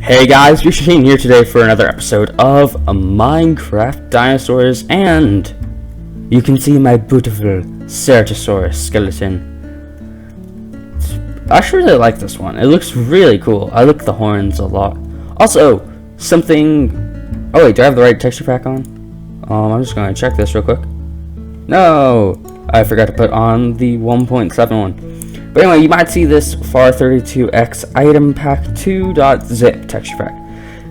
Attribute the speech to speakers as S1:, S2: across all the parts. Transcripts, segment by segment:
S1: Hey guys, Jurassicraft here today for another episode of Minecraft Dinosaurs, and you can see my beautiful Ceratosaurus skeleton. I actually really like this one. It looks really cool. I like the horns a lot. Also, something... Oh wait, do I have the right texture pack on? I'm just gonna check this real quick. No! I forgot to put on the 1.71. But anyway, you might see this FAR32X item pack 2.zip texture pack.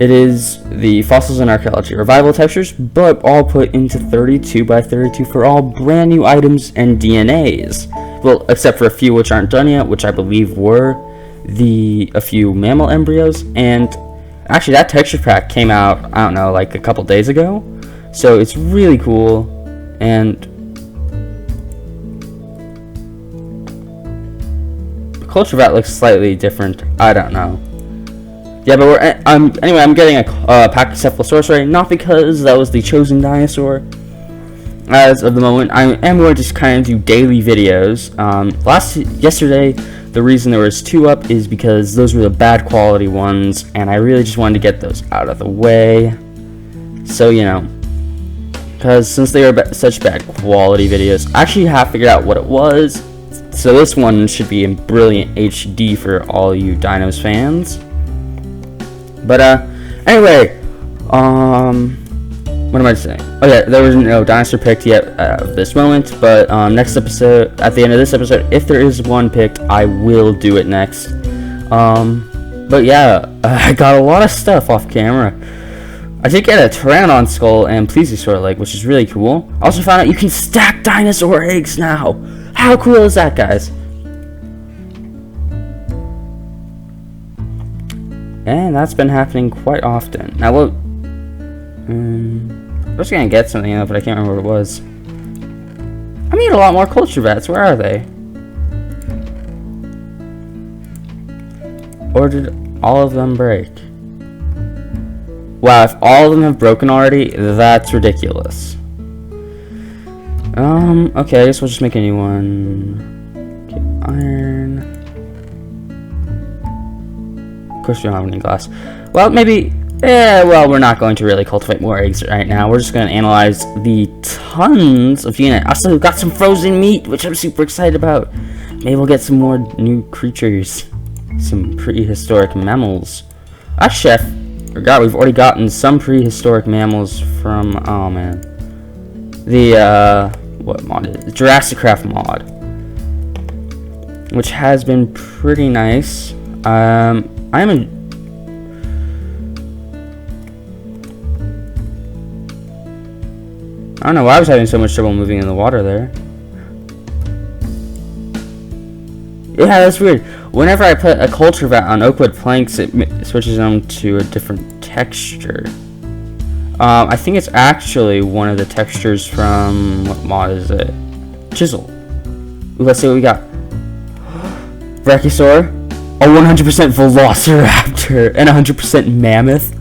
S1: It is the Fossils and Archaeology Revival textures, but all put into 32 by 32 for all brand new items and DNAs. Well, except for a few which aren't done yet, which I believe were a few mammal embryos. And actually, that texture pack came out, I don't know, like a couple days ago. So it's really cool, and culture vat looks slightly different. I don't know. Yeah, but anyway, I'm getting a pack of Cephalosaurus right, not because that was the chosen dinosaur. As of the moment, I am going to just kind of do daily videos. Yesterday, the reason there was 2 up is because those were the bad quality ones, and I really just wanted to get those out of the way. So, you know, because since they were such bad quality videos, I actually have figured out what it was. So this one should be in brilliant HD for all you Dinos fans. But anyway, what am I saying? Oh yeah, there was no dinosaur picked yet at this moment, but next episode, at the end of this episode, if there is one picked, I will do it next. But yeah, I got a lot of stuff off camera. I did get a Pteranodon skull and Plesiosaur leg, which is really cool. I also found out you can stack dinosaur eggs now. How cool is that, guys? And that's been happening quite often. Now, look, I was gonna get something up, but I can't remember what it was. I need a lot more culture vats. Where are they? Or did all of them break? Wow, if all of them have broken already, that's ridiculous. Okay, I guess we'll just make a new one. Okay, iron. Of course we don't have any glass. Well, maybe, well, we're not going to really cultivate more eggs right now. We're just going to analyze the tons of DNA. Also, got some frozen meat, which I'm super excited about. Maybe we'll get some more new creatures. Some prehistoric mammals. Actually, I forgot we've already gotten some prehistoric mammals from, oh man. What mod is it? Jurassicraft mod, which has been pretty nice. I don't know why I was having so much trouble moving in the water there. Yeah, that's weird. Whenever I put a culture vat on oakwood planks, it switches them to a different texture. I think it's actually one of the textures from, what mod is it? Chisel. Ooh, let's see what we got. Brachiosaur, a 100% Velociraptor, and 100% Mammoth.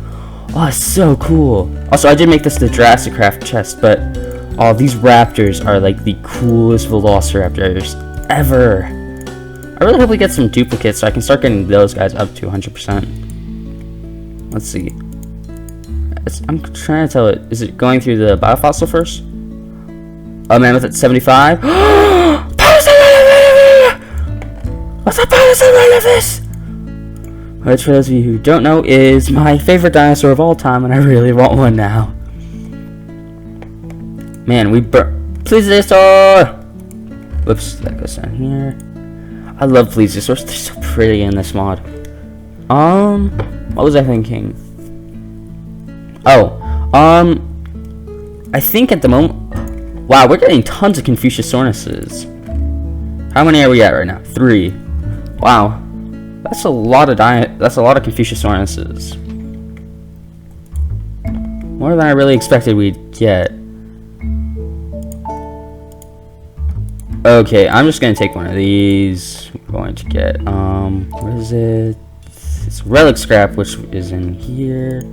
S1: Oh, it's so cool. Also, I did make this the Jurassicraft chest, but these raptors are like the coolest Velociraptors ever. I really hope we get some duplicates so I can start getting those guys up to 100%. Let's see. I'm trying to tell it. Is it going through the biofossil first? Oh, Mammoth at 75. What's up, this? Which, for those of you who don't know, is my favorite dinosaur of all time, and I really want one now. Man, Plesiosaur! Whoops, that goes down here. I love Plesiosaurs. They're so pretty in this mod. What was I thinking? Oh, I think at the moment, wow, we're getting tons of Confuciusauruses. How many are we at right now? 3. Wow, that's a lot of Confuciusauruses. More than I really expected we'd get. Okay, I'm just gonna take one of these. We're going to get what is it? It's relic scrap, which is in here.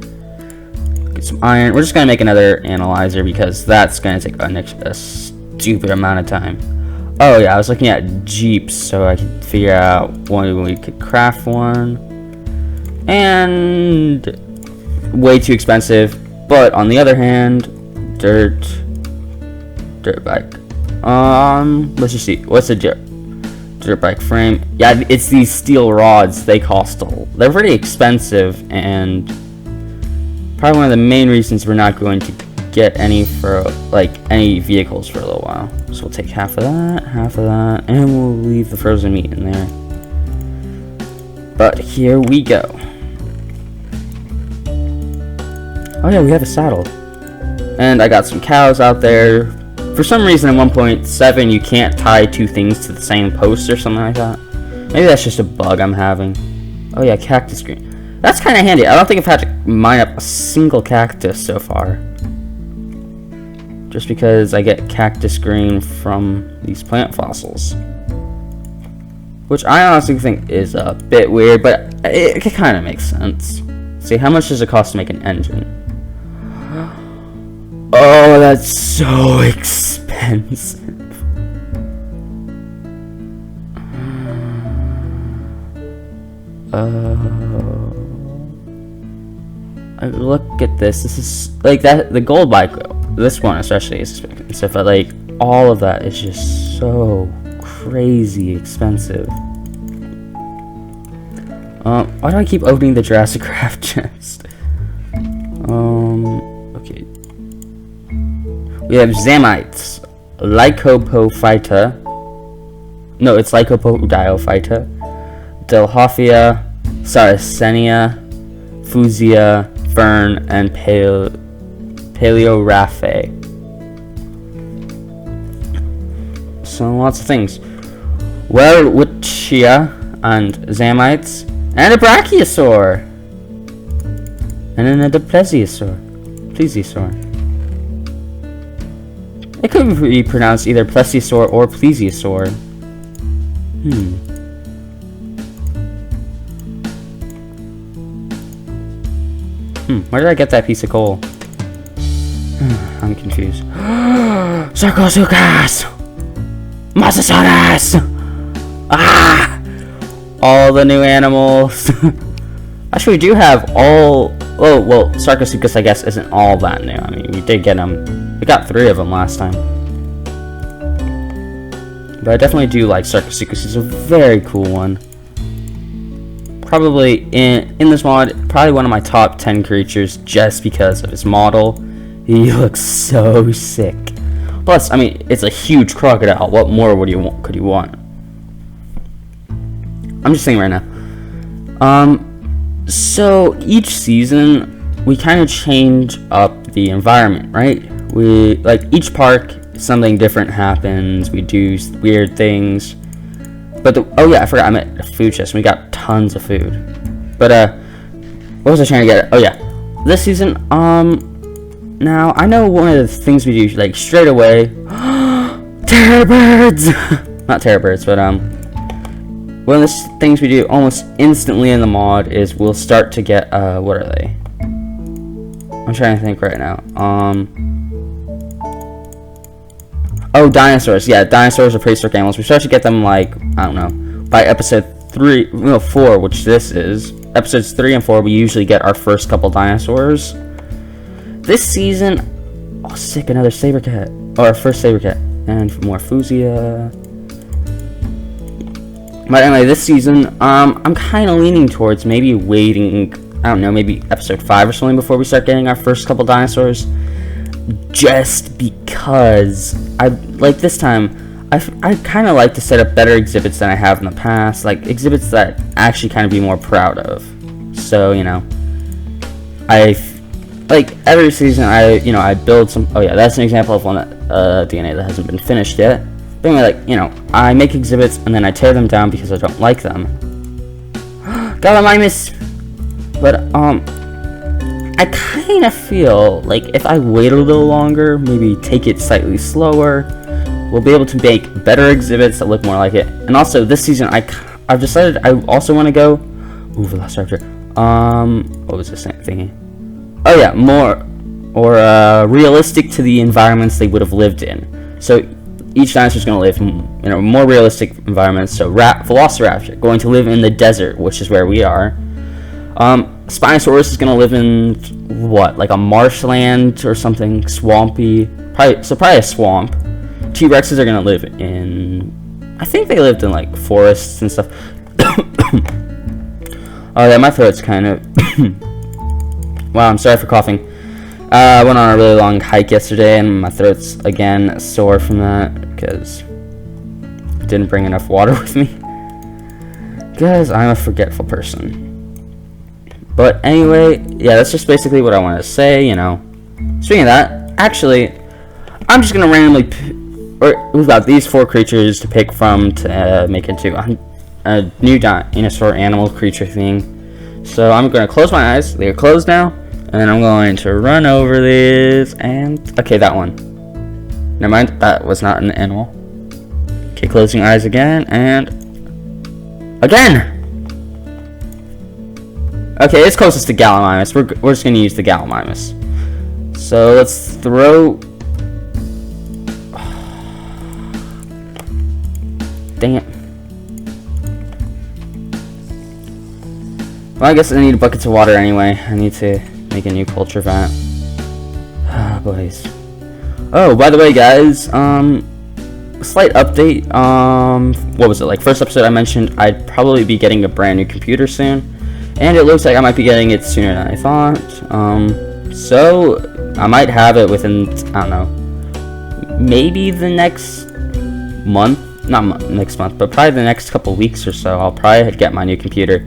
S1: Get some iron. We're just gonna make another analyzer because that's gonna take a stupid amount of time. Oh yeah, I was looking at Jeeps so I could figure out when we could craft one. and way too expensive. But on the other hand, dirt bike. Let's just see. What's a dirt bike frame? Yeah, it's these steel rods. They're pretty expensive, and probably one of the main reasons we're not going to get any vehicles for a little while. So we'll take half of that, and we'll leave the frozen meat in there. But here we go. Oh yeah, we have a saddle. And I got some cows out there. For some reason in 1.7 you can't tie two things to the same post or something like that. Maybe that's just a bug I'm having. Oh yeah, cactus green. That's kind of handy. I don't think I've had to mine up a single cactus so far. Just because I get cactus green from these plant fossils. Which I honestly think is a bit weird, but it kind of makes sense. See, how much does it cost to make an engine? Oh, that's so expensive. Look at this. This is like that. The gold bike, this one especially is expensive, but like all of that is just so crazy expensive. Why do I keep opening the Jurassicraft chest? Okay. We have Zamites, Lycopophyta. No, it's Lycopodiophyta. Delhophia, Saracenia, Fusia, Fern, and Paleoraphe. So lots of things. Welwitschia and Zamites, and a Brachiosaur, and then a Plesiosaur. It could be pronounced either Plesiosaur or Plesiosaur. Where did I get that piece of coal? I'm confused. Sarcosuchus! Mosasaurus! Ah! All the new animals. Actually, we do have all... Oh, well, Sarcosuchus, I guess, isn't all that new. I mean, we did get them. We got 3 of them last time. But I definitely do like Sarcosuchus. He's a very cool one. Probably, in this mod, probably one of my top 10 creatures just because of his model. He looks so sick. Plus, I mean, it's a huge crocodile. What more could you want? I'm just saying right now. So each season we kind of change up the environment, right? We like each park, something different happens. We do weird things. But oh yeah, I forgot. I meant a food chest. We got tons of food. But what was I trying to get at? Oh yeah, this season. Now I know one of the things we do like straight away. Terror birds. Not terror birds, but one of the things we do almost instantly in the mod is we'll start to get, what are they? I'm trying to think right now. Oh, dinosaurs. Yeah, dinosaurs are prehistoric animals. We start to get them, like, I don't know, by episode 4, which this is. Episodes 3 and 4, we usually get our first couple dinosaurs. This season, oh, sick, another saber cat. Oh, our first saber cat. And more Fusia. But anyway, this season, I'm kind of leaning towards maybe waiting, I don't know, maybe episode 5 or something before we start getting our first couple dinosaurs. Just because, this time, I kind of like to set up better exhibits than I have in the past. Like, exhibits that actually kind of be more proud of. So, you know, every season, I build some, oh yeah, that's an example of one that, DNA that hasn't been finished yet. But anyway, I make exhibits and then I tear them down because I don't like them. Gallimimus! But, I kind of feel like if I wait a little longer, maybe take it slightly slower, we'll be able to make better exhibits that look more like it. And also, this season, I've decided I also want to go... Ooh, Velociraptor. What was this thingy? Oh yeah, more... Or, realistic to the environments they would have lived in. So... Each dinosaur is going to live in more realistic environments. So, Velociraptor going to live in the desert, which is where we are. Spinosaurus is gonna live in what, like a marshland or something swampy, probably a swamp. T-Rexes are gonna live in, I think they lived in like forests and stuff. Oh yeah, my throat's kind of wow, I'm sorry for coughing. I went on a really long hike yesterday and my throat's again sore from that because I didn't bring enough water with me. Because I'm a forgetful person. But anyway, yeah, that's just basically what I wanted to say, you know. Speaking of that, actually, I'm just going to randomly we've got these 4 creatures to pick from to make into a new dinosaur animal creature thing. So I'm going to close my eyes. They're closed now. And I'm going to run over this and... Okay, that one. Never mind, that was not an animal. Okay, closing eyes again and... Again! Okay, it's closest to Gallimimus. We're just going to use the Gallimimus. So let's throw... Dang it. Well, I guess I need buckets of water anyway. I need to make a new culture vat. Ah, boys. Oh, by the way, guys, slight update. What was it, like, first episode I mentioned I'd probably be getting a brand new computer soon, and it looks like I might be getting it sooner than I thought. So I might have it within, I don't know, maybe the next month, not next month, but probably the next couple weeks or so. I'll probably get my new computer.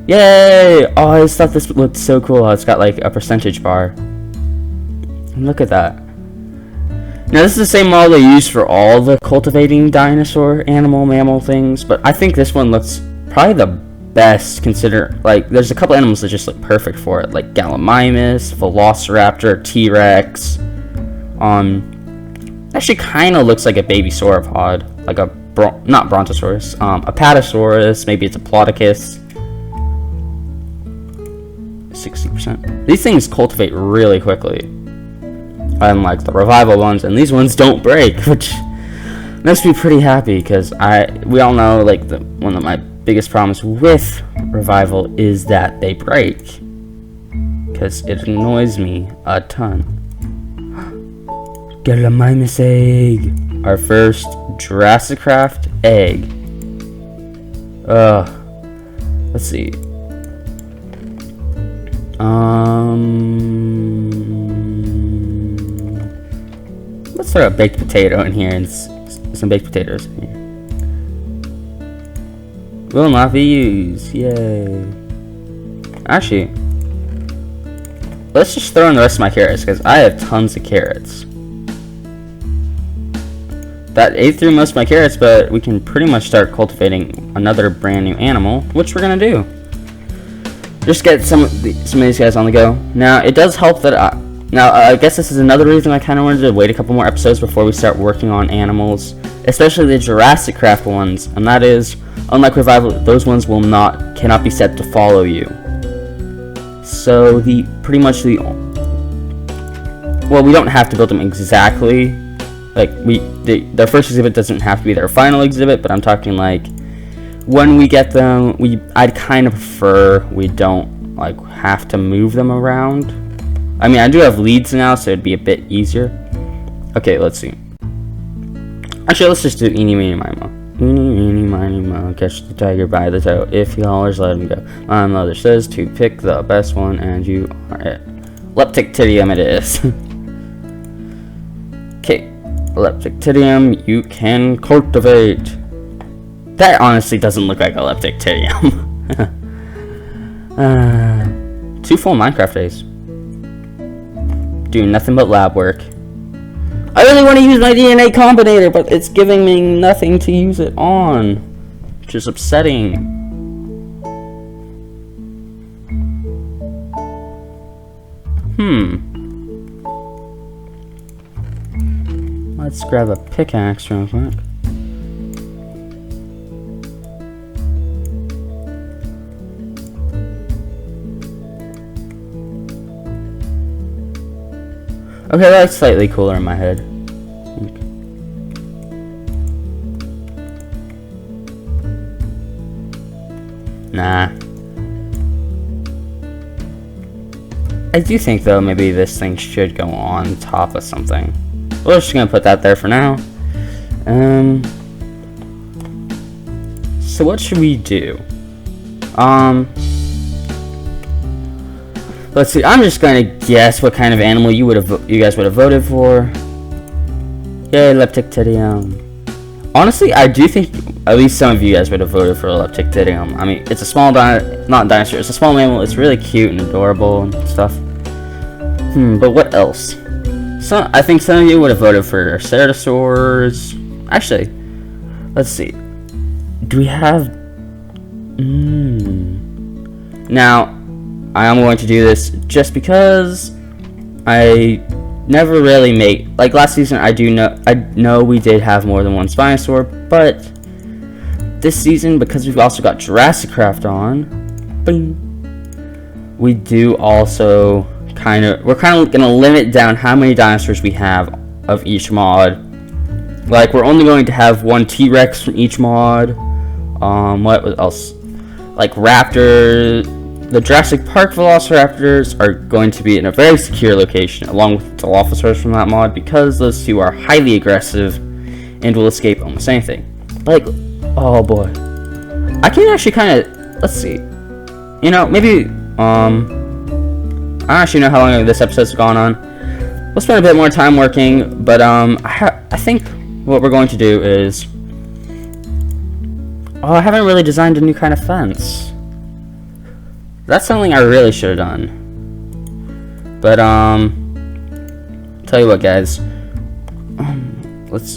S1: Yay! Oh, I just thought this looked so cool. It's got like a percentage bar. Look at that. Now this is the same model they use for all the cultivating dinosaur, animal, mammal things, but I think this one looks probably the best. Consider, like, there's a couple animals that just look perfect for it, like Gallimimus, Velociraptor, T-Rex. Actually kind of looks like a baby sauropod, like a not Brontosaurus, Apatosaurus. Maybe it's a Plodicus. 60%. These things cultivate really quickly, unlike the Revival ones, and these ones don't break, which makes me pretty happy because we all know, like, one of my biggest problems with Revival is that they break, because it annoys me a ton. Gallimimus egg, our first Jurassicraft egg. Let's see. Let's throw a baked potato in here and some baked potatoes in here. Will not be used. Yay. Actually, let's just throw in the rest of my carrots because I have tons of carrots. That ate through most of my carrots, but we can pretty much start cultivating another brand new animal, which we're gonna do. Just get some of these guys on the go. Now, it does help that I guess this is another reason I kind of wanted to wait a couple more episodes before we start working on animals, especially the Jurassicraft ones, and that is, unlike Revival, those ones cannot be set to follow you. So well, we don't have to build them exactly, like, their first exhibit doesn't have to be their final exhibit, but I'm talking like, when we get them, I'd kind of prefer we don't, like, have to move them around. I mean, I do have leads now, so it'd be a bit easier. Okay, let's see. Actually, let's just do eeny, meeny, miny, moe. Eeny, meeny, miny, moe, catch the tiger by the toe. If he hollers, let him go. My mother says to pick the best one, and you are it. Leptictidium it is. Okay, Leptictidium, you can cultivate. That honestly doesn't look like a Leptictidium. 2 full Minecraft days. Doing nothing but lab work. I really want to use my DNA Combinator, but it's giving me nothing to use it on, which is upsetting. Let's grab a pickaxe real quick. Okay, that's slightly cooler in my head. Nah. I do think though maybe this thing should go on top of something. We're just gonna put that there for now. So what should we do? Let's see. I'm just gonna guess what kind of animal you guys would have voted for. Yay, Leptictidium. Honestly, I do think at least some of you guys would have voted for Leptictidium. I mean, it's a small not dinosaur. It's a small mammal. It's really cute and adorable and stuff. But what else? So I think some of you would have voted for Ceratosaurs. Actually, let's see. Do we have? Now, I am going to do this just because I never really made, like last season. I know we did have more than one Spinosaur, but this season, because we've also got Jurassicraft on, we do also we're kind of gonna limit down how many dinosaurs we have of each mod. Like, we're only going to have one T-Rex from each mod. What else? Like raptors. The Jurassic Park Velociraptors are going to be in a very secure location, along with the Dilophosaurs from that mod, because those two are highly aggressive and will escape almost anything. Like, oh boy, I can actually kind of, let's see, you know, maybe I don't actually know how long this episode's gone on. We'll spend a bit more time working, but I think what we're going to do is, I haven't really designed a new kind of fence. That's something I really should have done. But tell you what, guys. Okay.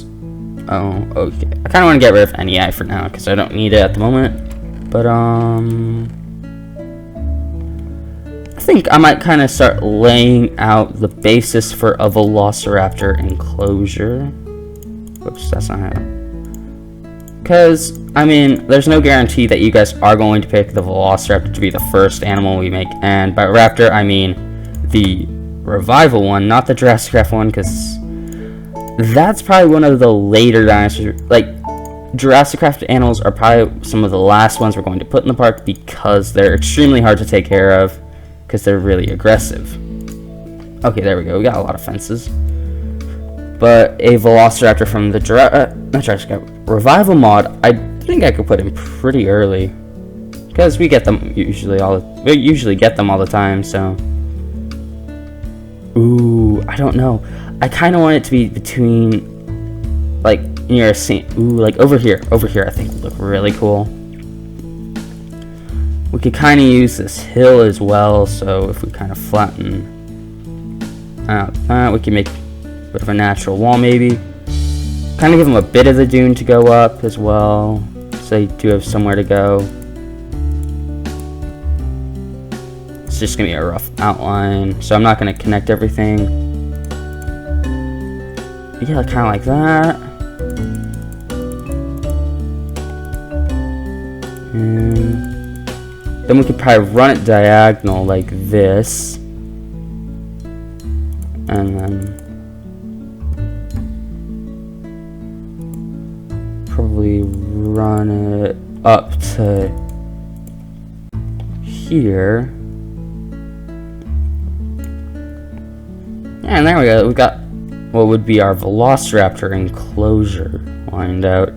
S1: I kind of want to get rid of F&A for now because I don't need it at the moment. But I think I might kind of start laying out the basis for a Velociraptor enclosure. Whoops, that's not how. Because, I mean, there's no guarantee that you guys are going to pick the Velociraptor to be the first animal we make. And by raptor, I mean the Revival one, not the Jurassicraft one, because that's probably one of the later dinosaurs. Like, Jurassicraft animals are probably some of the last ones we're going to put in the park because they're extremely hard to take care of, because they're really aggressive. Okay, there we go. We got a lot of fences. But a Velociraptor from the Jurassic Revival mod, I think I could put in pretty early, because we get them usually all the time. So, ooh, I don't know. I kind of want it to be between, like near a scene. Ooh, like over here. Over here, I think would look really cool. We could kind of use this hill as well. So if we kind of flatten out that, we can make bit of a natural wall, maybe. Kind of give them a bit of the dune to go up as well, so they do have somewhere to go. It's just gonna be a rough outline, so I'm not gonna connect everything. Yeah, kind of like that. And then we could probably run it diagonal like this, and then probably run it up to here. Yeah, and there we go. We got what would be our Velociraptor enclosure lined out.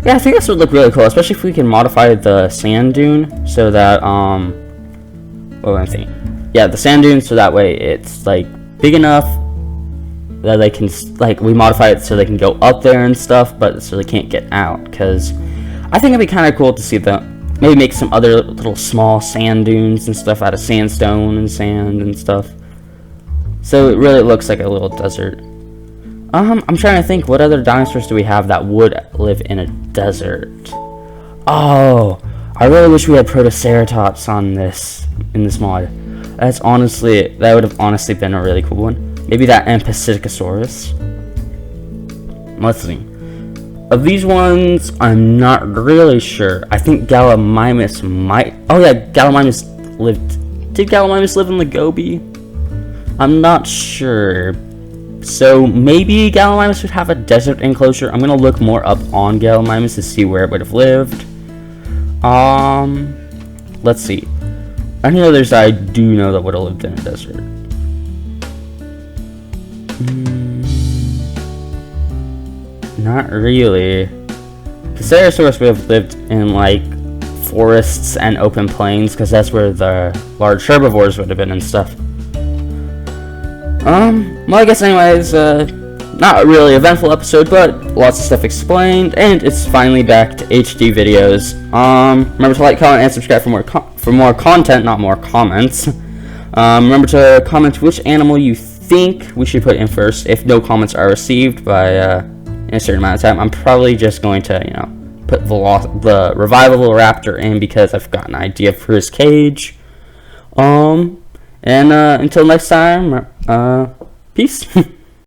S1: Yeah, I think this would look really cool, especially if we can modify the sand dune so that what am I thinking? Yeah, the sand dune, so that way it's like big enough that they can, like, we modify it so they can go up there and stuff, but so they can't get out. Because I think it'd be kind of cool to see them maybe make some other little small sand dunes and stuff out of sandstone and sand and stuff, so it really looks like a little desert. I'm trying to think, what other dinosaurs do we have that would live in a desert? Oh, I really wish we had Protoceratops on in this mod. That would have honestly been a really cool one. Maybe that Empasidicosaurus. Let's see. Of these ones, I'm not really sure. I think Gallimimus might. Oh yeah, Gallimimus lived. Did Gallimimus live in the Gobi? I'm not sure. So maybe Gallimimus would have a desert enclosure. I'm gonna look more up on Gallimimus to see where it would have lived. Let's see. Any others I do know that would have lived in a desert? Not really. The Dinosaurs would have lived in like forests and open plains, because that's where the large herbivores would have been and stuff. Well, I guess anyways, not a really eventful episode, but lots of stuff explained, and it's finally back to HD videos. Remember to like, comment, and subscribe for more content, not more comments. Remember to comment which animal you think we should put in first. If no comments are received by in a certain amount of time, I'm probably just going to, you know, put the Revival Raptor in, because I've got an idea for his cage. And until next time, peace.